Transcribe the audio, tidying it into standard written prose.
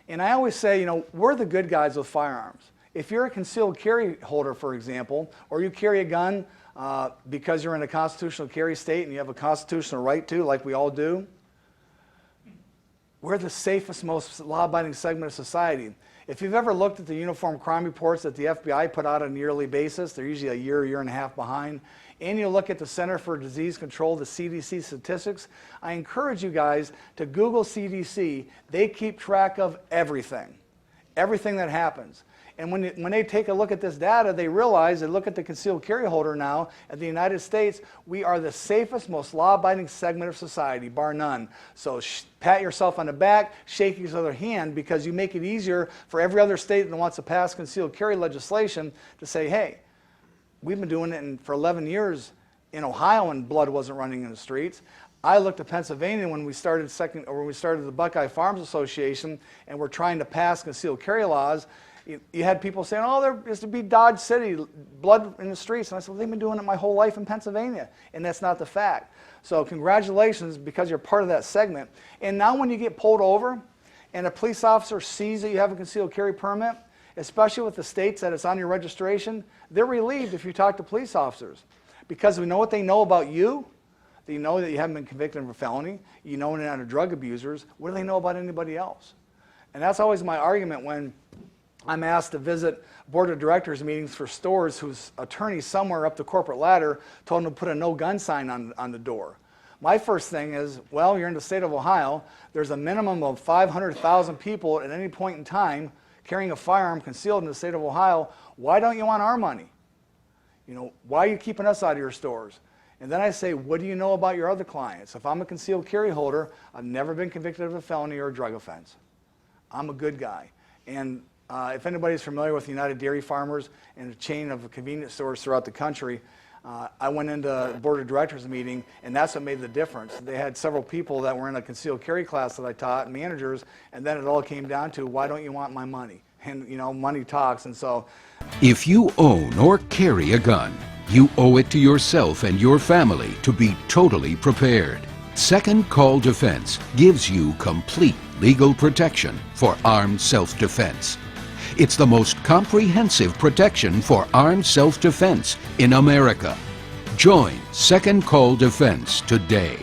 And I always say, you know, we're the good guys with firearms. If you're a concealed carry holder, for example, or you carry a gun because you're in a constitutional carry state and you have a constitutional right to, like we all do, we're the safest, most law-abiding segment of society. If you've ever looked at the uniform crime reports that the FBI put out on a yearly basis, they're usually a year and a half behind, and you look at the Center for Disease Control, the CDC statistics, I encourage you guys to Google CDC. They keep track of everything that happens. And when they take a look at this data, they realize, they look at the concealed carry holder now at the United States, we are the safest, most law-abiding segment of society, bar none. So pat yourself on the back, shake each other's hand, because you make it easier for every other state that wants to pass concealed carry legislation to say, hey, we've been doing it for 11 years in Ohio when blood wasn't running in the streets. I looked at Pennsylvania when we started the Buckeye Farms Association and we're trying to pass concealed carry laws. You had people saying, oh, there used to be Dodge City, blood in the streets. And I said, well, they've been doing it my whole life in Pennsylvania. And that's not the fact. So congratulations, because you're part of that segment. And now when you get pulled over and a police officer sees that you have a concealed carry permit, especially with the states that it's on your registration, they're relieved if you talk to police officers. Because we know what they know about you. They know that you haven't been convicted of a felony. You know they're not drug abusers. What do they know about anybody else? And that's always my argument when I'm asked to visit board of directors meetings for stores whose attorney somewhere up the corporate ladder told them to put a no gun sign on the door. My first thing is, well, you're in the state of Ohio. There's a minimum of 500,000 people at any point in time carrying a firearm concealed in the state of Ohio. Why don't you want our money? You know, why are you keeping us out of your stores? And then I say, what do you know about your other clients? If I'm a concealed carry holder, I've never been convicted of a felony or a drug offense. I'm a good guy. And if anybody's familiar with United Dairy Farmers and a chain of convenience stores throughout the country, I went into the board of directors meeting, and that's what made the difference. They had several people that were in a concealed carry class that I taught, managers, and then it all came down to, why don't you want my money? And, you know, money talks, and so. If you own or carry a gun, you owe it to yourself and your family to be totally prepared. Second Call Defense gives you complete legal protection for armed self-defense. It's the most comprehensive protection for armed self-defense in America. Join Second Call Defense today.